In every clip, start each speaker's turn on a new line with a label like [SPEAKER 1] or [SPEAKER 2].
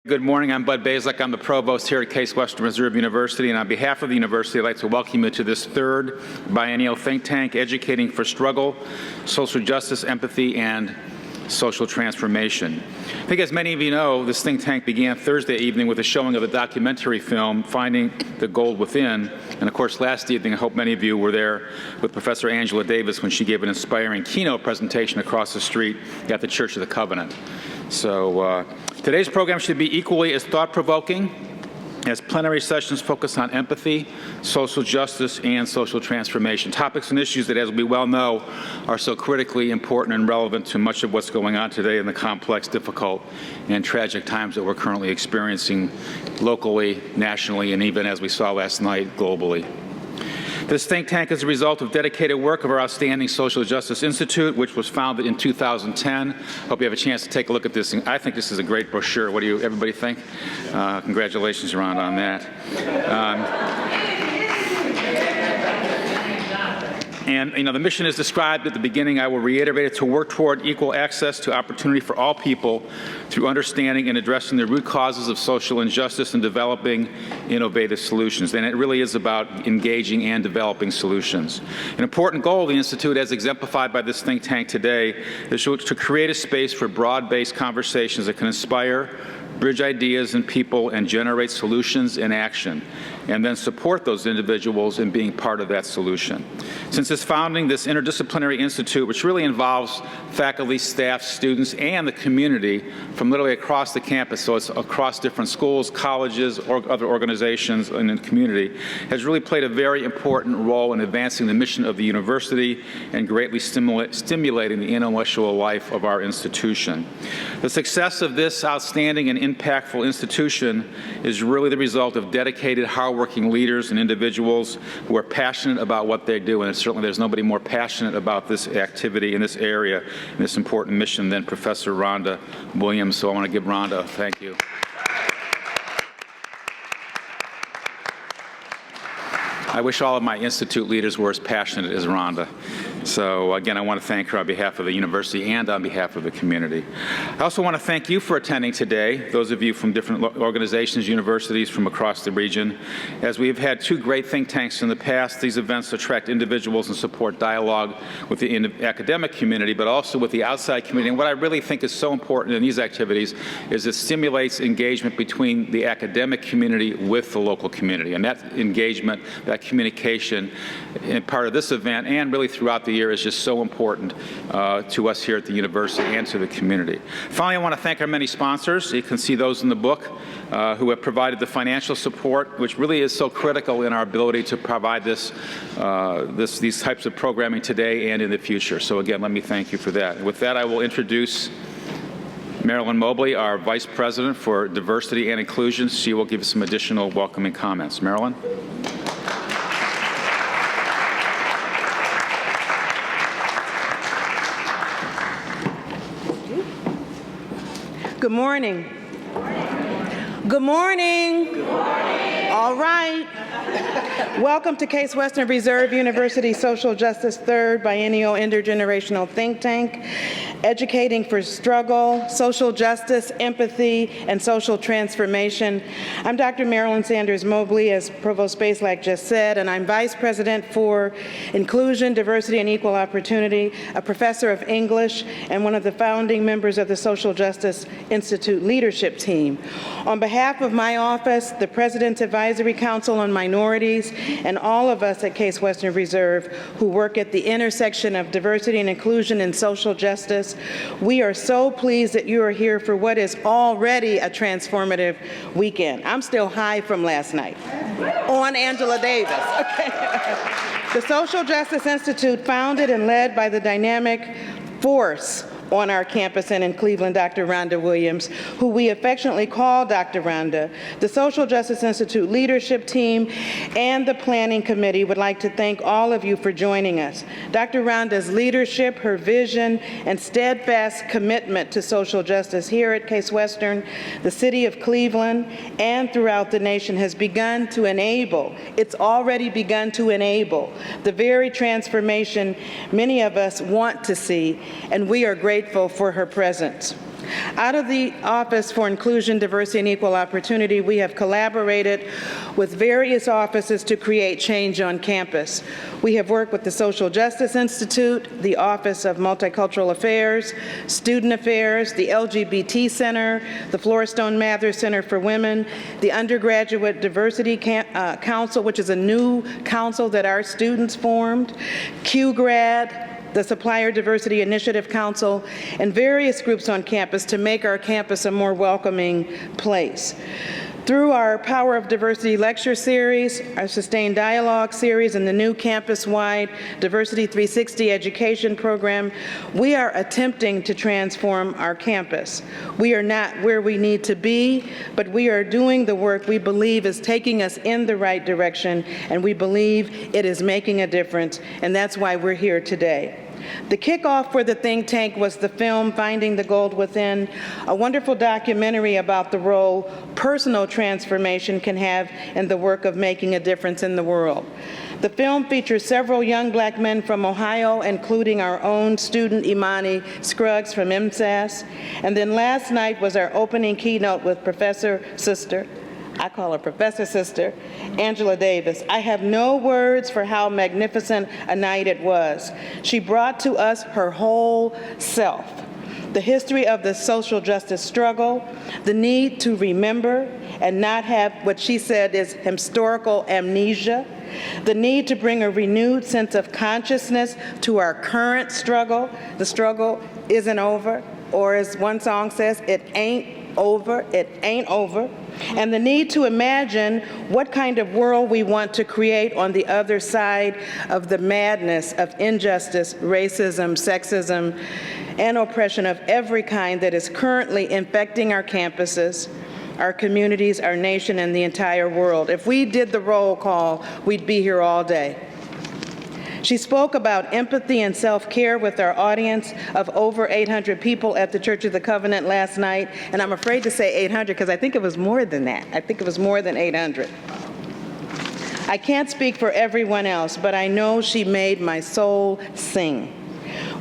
[SPEAKER 1] Good morning. I'm Bud Bazelak. I'm the provost here at Case Western Reserve University, and on behalf of the university, I'd like to welcome you to this third biennial think tank, Educating for Struggle, Social Justice, Empathy, and Social Transformation. I think as many of you know, this think tank began Thursday evening with a showing of the documentary film, Finding the Gold Within. And of course, last evening, I hope many of you were there with Professor Angela Davis when she gave an inspiring keynote presentation across the street at the Church of the Covenant. So today's program should be equally as thought-provoking, as plenary sessions focus on empathy, social justice, and social transformation. Topics and issues that, as we well know, are so critically important and relevant to much of what's going on today in the complex, difficult, and tragic times that we're currently experiencing locally, nationally, and even, as we saw last night, globally. This think tank is a result of dedicated work of our outstanding Social Justice Institute, which was founded in 2010. Hope you have a chance to take a look at this. I think this is a great brochure. What do you, everybody think? Congratulations, Ron, on that. And, the mission is described at the beginning. I will reiterate it: to work toward equal access to opportunity for all people through understanding and addressing the root causes of social injustice and developing innovative solutions. And it really is about engaging and developing solutions. An important goal of the Institute, as exemplified by this think tank today, is to create a space for broad-based conversations that can inspire, bridge ideas and people, and generate solutions in action, and then support those individuals in being part of that solution. Since its founding, this interdisciplinary institute, which really involves faculty, staff, students, and the community from literally across the campus, so it's across different schools, colleges, or other organizations in the community, has really played a very important role in advancing the mission of the university and greatly stimulating the intellectual life of our institution. The success of this outstanding and impactful institution is really the result of dedicated, hardworking leaders and individuals who are passionate about what they do, and certainly there's nobody more passionate about this activity in this area and this important mission than Professor Rhonda Williams. So I want to give Rhonda a thank you. I wish all of my institute leaders were as passionate as Rhonda. So again, I want to thank her on behalf of the university and on behalf of the community. I also want to thank you for attending today, those of you from different organizations, universities from across the region. As we've had two great think tanks in the past, these events attract individuals and support dialogue with the academic community, but also with the outside community. And what I really think is so important in these activities is it stimulates engagement between the academic community with the local community. And that engagement, that communication, and part of this event and really throughout the year is just so important to us here at the university and to the community. Finally, I want to thank our many sponsors. You can see those in the book who have provided the financial support, which really is so critical in our ability to provide these types of programming today and in the future. So again, let me thank you for that. With that, I will introduce Marilyn Mobley, our Vice President for Diversity and Inclusion. She will give some additional welcoming comments. Marilyn?
[SPEAKER 2] Good morning. Good morning.
[SPEAKER 3] Good morning.
[SPEAKER 2] All right. Welcome to Case Western Reserve University Social Justice Third Biennial Intergenerational Think Tank, Educating for Struggle, Social Justice, Empathy, and Social Transformation. I'm Dr. Marilyn Sanders Mobley, as Provost Bazelak just said, and I'm Vice President for Inclusion, Diversity, and Equal Opportunity, a professor of English, and one of the founding members of the Social Justice Institute leadership team. On behalf of my office, the President's Advisory Council on Minorities, and all of us at Case Western Reserve who work at the intersection of diversity and inclusion and social justice, we are so pleased that you are here for what is already a transformative weekend. I'm still high from last night on Angela Davis. Okay. The Social Justice Institute, founded and led by the dynamic force on our campus and in Cleveland, Dr. Rhonda Williams, who we affectionately call Dr. Rhonda. The Social Justice Institute leadership team and the planning committee would like to thank all of you for joining us. Dr. Rhonda's leadership, her vision, and steadfast commitment to social justice here at Case Western, the city of Cleveland, and throughout the nation has begun to enable, it's already begun to enable, the very transformation many of us want to see, and we are grateful for her presence. Out of the Office for Inclusion, Diversity, and Equal Opportunity, we have collaborated with various offices to create change on campus. We have worked with the Social Justice Institute, the Office of Multicultural Affairs, Student Affairs, the LGBT Center, the Floristone Mather Center for Women, the Undergraduate Diversity Council, which is a new council that our students formed, QGrad, the Supplier Diversity Initiative Council, and various groups on campus to make our campus a more welcoming place. Through our Power of Diversity lecture series, our Sustained Dialogue series, and the new campus-wide Diversity 360 education program, we are attempting to transform our campus. We are not where we need to be, but we are doing the work we believe is taking us in the right direction, and we believe it is making a difference, and that's why we're here today. The kickoff for the think tank was the film Finding the Gold Within, a wonderful documentary about the role personal transformation can have in the work of making a difference in the world. The film features several young Black men from Ohio, including our own student Imani Scruggs from MSAS. And then last night was our opening keynote with Professor Sister, I call her Professor Sister, Angela Davis. I have no words for how magnificent a night it was. She brought to us her whole self, the history of the social justice struggle, the need to remember and not have what she said is historical amnesia, the need to bring a renewed sense of consciousness to our current struggle. The struggle isn't over, or as one song says, it ain't over, it ain't over. And the need to imagine what kind of world we want to create on the other side of the madness of injustice, racism, sexism, and oppression of every kind that is currently infecting our campuses, our communities, our nation, and the entire world. If we did the roll call, we'd be here all day. She spoke about empathy and self-care with our audience of over 800 people at the Church of the Covenant last night, and I'm afraid to say 800 because I think it was more than that. I think it was more than 800. I can't speak for everyone else, but I know she made my soul sing.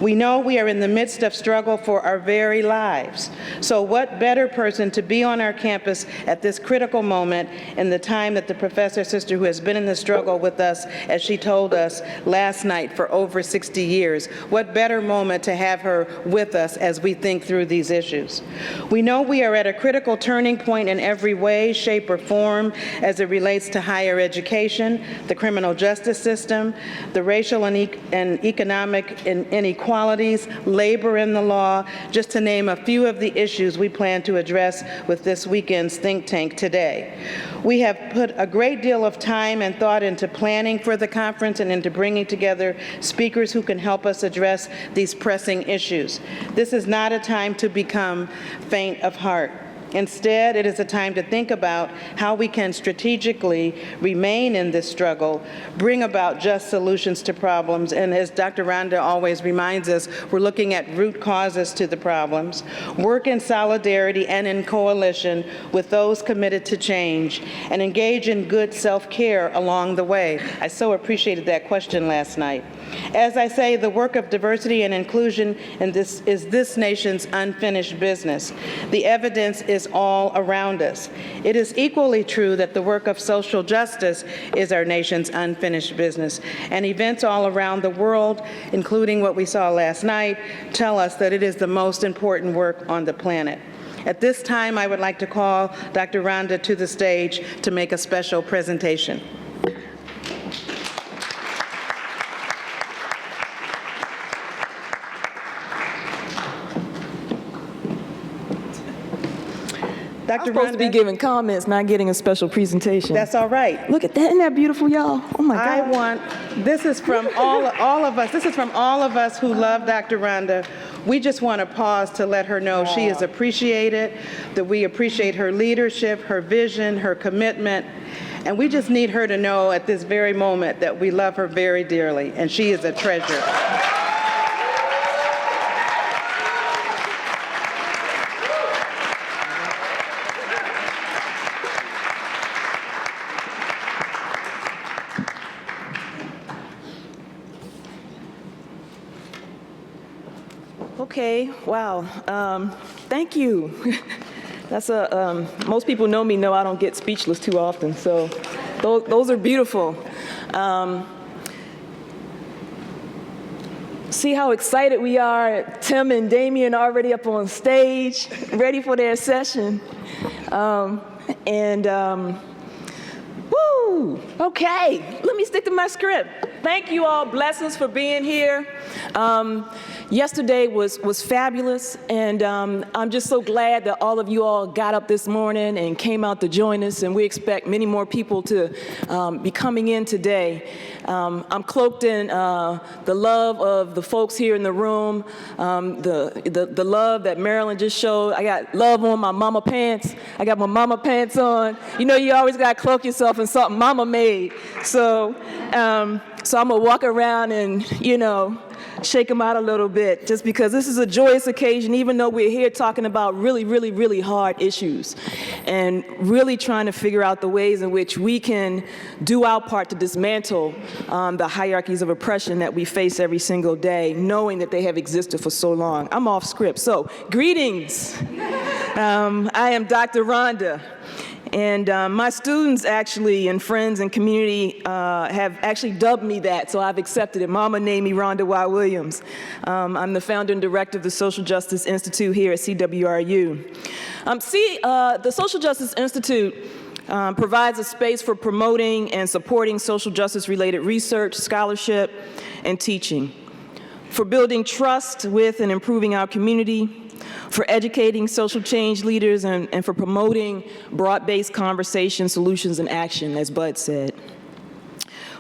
[SPEAKER 2] We know we are in the midst of struggle for our very lives. So what better person to be on our campus at this critical moment in the time that the Professor Sister, who has been in the struggle with us, as she told us last night, for over 60 years. What better moment to have her with us as we think through these issues. We know we are at a critical turning point in every way, shape, or form as it relates to higher education, the criminal justice system, the racial and economic inequalities, labor in the law, just to name a few of the issues we plan to address with this weekend's think tank today. We have put a great deal of time and thought into planning for the conference and into bringing together speakers who can help us address these pressing issues. This is not a time to become faint of heart. Instead, it is a time to think about how we can strategically remain in this struggle, bring about just solutions to problems, and as Dr. Rhonda always reminds us, we're looking at root causes to the problems, work in solidarity and in coalition with those committed to change, and engage in good self-care along the way. I so appreciated that question last night. As I say, the work of diversity and inclusion is this nation's unfinished business. The evidence is all around us. It is equally true that the work of social justice is our nation's unfinished business. And events all around the world, including what we saw last night, tell us that it is the most important work on the planet. At this time, I would like to call Dr. Rhonda to the stage to make a special presentation.
[SPEAKER 3] I'm supposed to be giving comments, not getting a special presentation.
[SPEAKER 2] That's all right.
[SPEAKER 3] Look at that, isn't that beautiful, y'all? Oh my God.
[SPEAKER 2] This is from all of us. This is from all of us who love Dr. Rhonda. We just want to pause to let her know she is appreciated, that we appreciate her leadership, her vision, her commitment, and we just need her to know at this very moment that we love her very dearly, and she is a treasure.
[SPEAKER 3] Okay, wow. Thank you. That's most people know me know I don't get speechless too often, so those are beautiful. See how excited we are. Tim and Damien already up on stage, ready for their session. Woo, okay, let me stick to my script. Thank you all, blessings for being here. Yesterday was fabulous, and I'm just so glad that all of you all got up this morning and came out to join us, and we expect many more people to be coming in today. I'm cloaked in the love of the folks here in the room, the love that Marilyn just showed. I got love on my mama pants. I got my mama pants on. You know, you always got to cloak yourself in something mama made. So I'm going to walk around and, you know, shake them out a little bit, just because this is a joyous occasion, even though we're here talking about really, really, really hard issues and really trying to figure out the ways in which we can do our part to dismantle the hierarchies of oppression that we face every single day, knowing that they have existed for so long. I'm off script. So, greetings. I am Dr. Rhonda. And my students actually and friends and community have actually dubbed me that, so I've accepted it. Mama named me Rhonda Y. Williams. I'm the founder and director of the Social Justice Institute here at CWRU. The Social Justice Institute provides a space for promoting and supporting social justice-related research, scholarship, and teaching, for building trust with and improving our community, for educating social change leaders, and for promoting broad-based conversation, solutions, and action, as Bud said.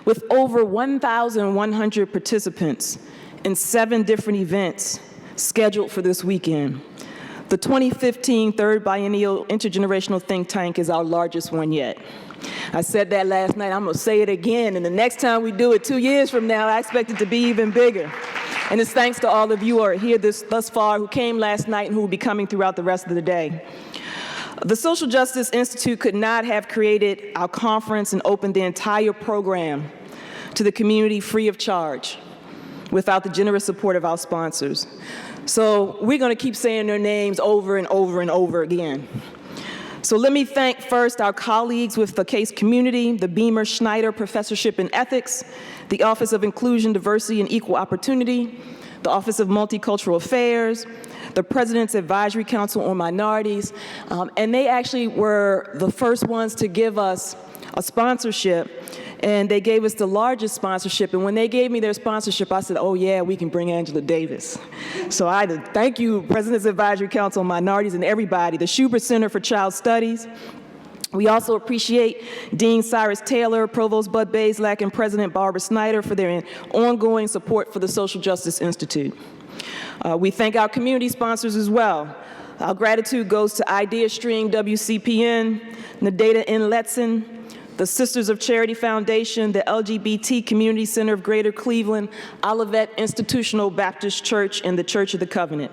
[SPEAKER 3] With over 1,100 participants in 7 different events scheduled for this weekend, the 2015 Third Biennial Intergenerational Think Tank is our largest one yet. I said that last night, I'm gonna say it again, and the next time we do it 2 years from now, I expect it to be even bigger. And it's thanks to all of you who are here thus far, who came last night and who will be coming throughout the rest of the day. The Social Justice Institute could not have created our conference and opened the entire program to the community free of charge without the generous support of our sponsors. So we're gonna keep saying their names over and over and over again. So let me thank first our colleagues with the Case Community, the Beamer Schneider Professorship in Ethics, the Office of Inclusion, Diversity, and Equal Opportunity, the Office of Multicultural Affairs, the President's Advisory Council on Minorities, and they actually were the first ones to give us a sponsorship, and they gave us the largest sponsorship, and when they gave me their sponsorship, I said, oh yeah, we can bring Angela Davis. So I thank you, President's Advisory Council on Minorities and everybody, the Schubert Center for Child Studies. We also appreciate Dean Cyrus Taylor, Provost Bud Bazelak, and President Barbara Snyder for their ongoing support for the Social Justice Institute. We thank our community sponsors as well. Our gratitude goes to IdeaStream WCPN, Nadata N. Letson, the Sisters of Charity Foundation, the LGBT Community Center of Greater Cleveland, Olivet Institutional Baptist Church, and the Church of the Covenant.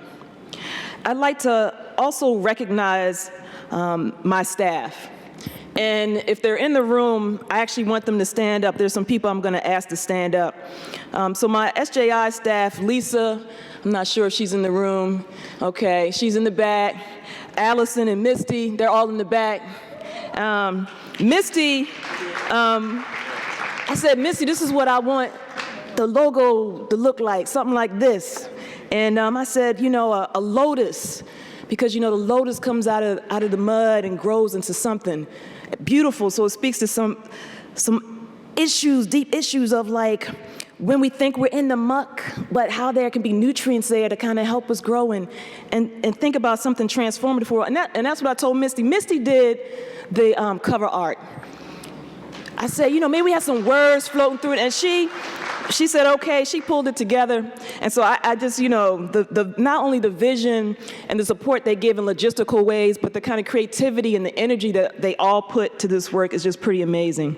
[SPEAKER 3] I'd like to also recognize my staff. And if they're in the room, I actually want them to stand up. There's some people I'm going to ask to stand up. So my SJI staff, Lisa, I'm not sure if she's in the room. Okay, she's in the back. Allison and Misty, they're all in the back. Misty, I said, Misty, this is what I want the logo to look like, something like this. And I said, you know, a lotus, because, you know, the lotus comes out of the mud and grows into something beautiful. So it speaks to some issues, deep issues of like when we think we're in the muck, but how there can be nutrients there to kind of help us grow and think about something transformative for us. And that's what I told Misty. Misty did the cover art. I said, you know, maybe we have some words floating through it. And she said, okay, she pulled it together. And so I just, you know, not only the vision and the support they give in logistical ways, but the kind of creativity and the energy that they all put to this work is just pretty amazing.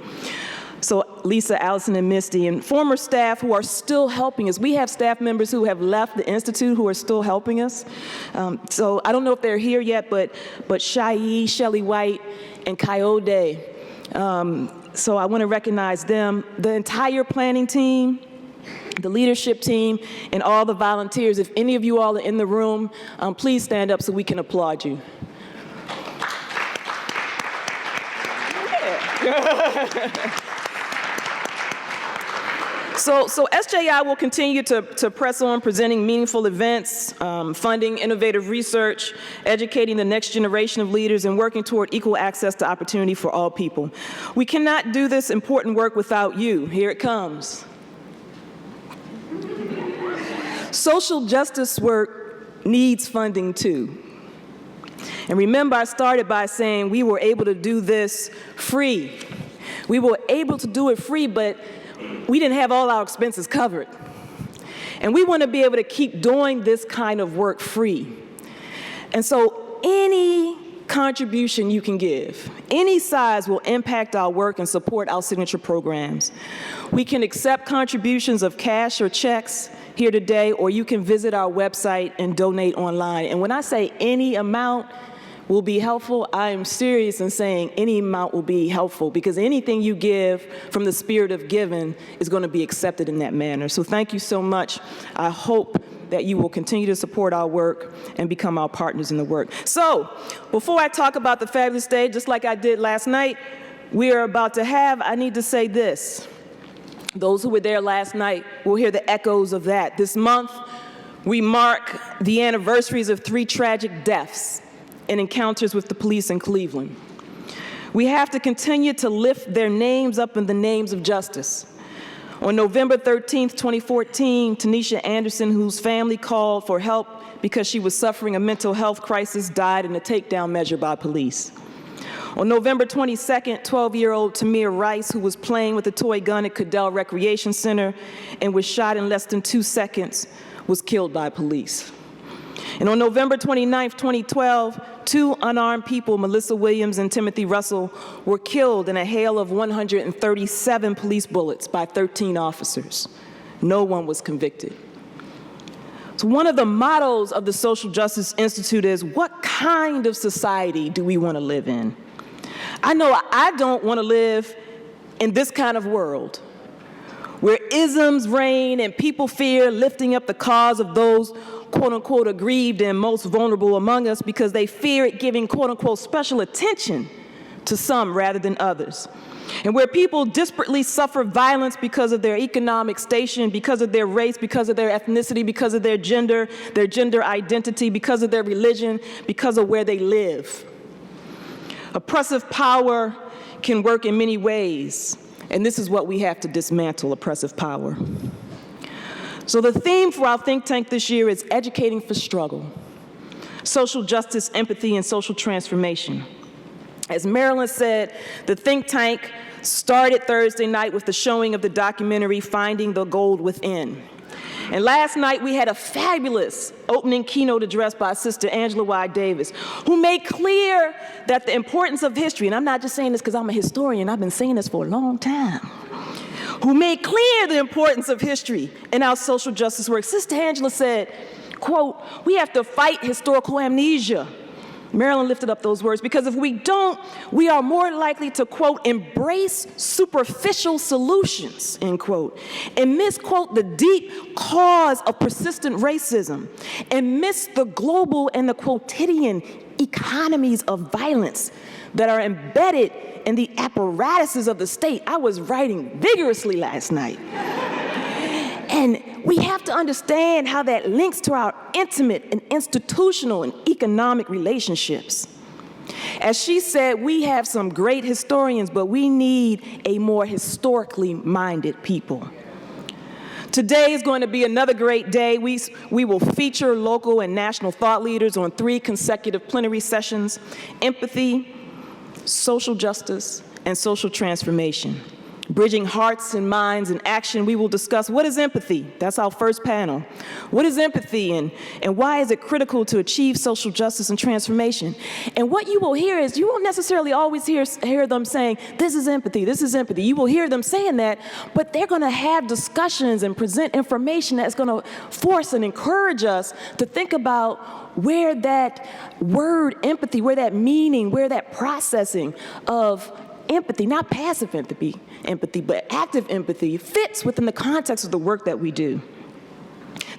[SPEAKER 3] So Lisa, Allison, and Misty, and former staff who are still helping us. We have staff members who have left the Institute who are still helping us. So I don't know if they're here yet, but Shai, Shelley White, and Coyote. So I want to recognize them. The entire planning team, the leadership team, and all the volunteers. If any of you all are in the room, please stand up so we can applaud you. So SJI will continue to press on presenting meaningful events, funding innovative research, educating the next generation of leaders, and working toward equal access to opportunity for all people. We cannot do this important work without you. Here it comes. Social justice work needs funding too. And remember, I started by saying we were able to do this free. We were able to do it free, but we didn't have all our expenses covered. And we want to be able to keep doing this kind of work free. And so any contribution you can give, any size, will impact our work and support our signature programs. We can accept contributions of cash or checks here today, or you can visit our website and donate online. And when I say any amount will be helpful, I am serious in saying any amount will be helpful, because anything you give from the spirit of giving is going to be accepted in that manner. So thank you so much. I hope that you will continue to support our work and become our partners in the work. So before I talk about the fabulous day, just like I did last night, we are about to have, I need to say this. Those who were there last night will hear the echoes of that. This month, we mark the anniversaries of 3 tragic deaths in encounters with the police in Cleveland. We have to continue to lift their names up in the names of justice. On November 13th, 2014, Tanisha Anderson, whose family called for help because she was suffering a mental health crisis, died in a takedown measure by police. On November 22nd, 12-year-old Tamir Rice, who was playing with a toy gun at Cadell Recreation Center and was shot in less than 2 seconds, was killed by police. And on November 29th, 2012, 2 unarmed people, Melissa Williams and Timothy Russell, were killed in a hail of 137 police bullets by 13 officers. No one was convicted. So one of the mottos of the Social Justice Institute is, what kind of society do we want to live in? I know I don't want to live in this kind of world where isms reign and people fear lifting up the cause of those quote-unquote aggrieved and most vulnerable among us because they fear it giving quote-unquote special attention to some rather than others. And where people disparately suffer violence because of their economic station, because of their race, because of their ethnicity, because of their gender identity, because of their religion, because of where they live. Oppressive power can work in many ways, and this is what we have to dismantle: oppressive power. So the theme for our think tank this year is educating for struggle, social justice, empathy, and social transformation. As Marilyn said, the think tank started Thursday night with the showing of the documentary Finding the Gold Within. And last night we had a fabulous opening keynote address by Sister Angela Y. Davis, who made clear that the importance of history, and I'm not just saying this because I'm a historian, I've been saying this for a long time, who made clear the importance of history in our social justice work. Sister Angela said, quote, we have to fight historical amnesia. Marilyn lifted up those words, because if we don't, we are more likely to, quote, embrace superficial solutions, end quote, and misquote the deep cause of persistent racism, and miss the global and the quotidian economies of violence that are embedded in the apparatuses of the state. I was writing vigorously last night. And we have to understand how that links to our intimate and institutional and economic relationships. As she said, we have some great historians, but we need a more historically minded people. Today is going to be another great day. We will feature local and national thought leaders on 3 consecutive plenary sessions: empathy, social justice, and social transformation. Bridging hearts and minds and action, we will discuss what is empathy. That's our first panel. What is empathy, and why is it critical to achieve social justice and transformation? And what you will hear is, you won't necessarily always hear them saying, this is empathy, this is empathy. You will hear them saying that, but they're going to have discussions and present information that's going to force and encourage us to think about where that word empathy, where that meaning, where that processing of empathy, not passive empathy, but active empathy, fits within the context of the work that we do.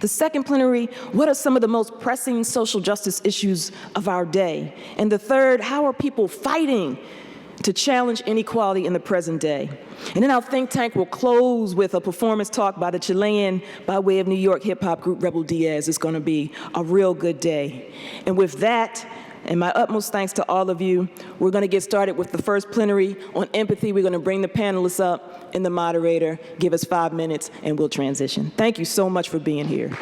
[SPEAKER 3] The second plenary, what are some of the most pressing social justice issues of our day? And the third, how are people fighting to challenge inequality in the present day? And then our think tank will close with a performance talk by the Chilean by way of New York hip-hop group Rebel Diaz. It's going to be a real good day. And with that, and my utmost thanks to all of you, we're going to get started with the first plenary on empathy. We're going to bring the panelists up and the moderator, give us 5 minutes, and we'll transition. Thank you so much for being here.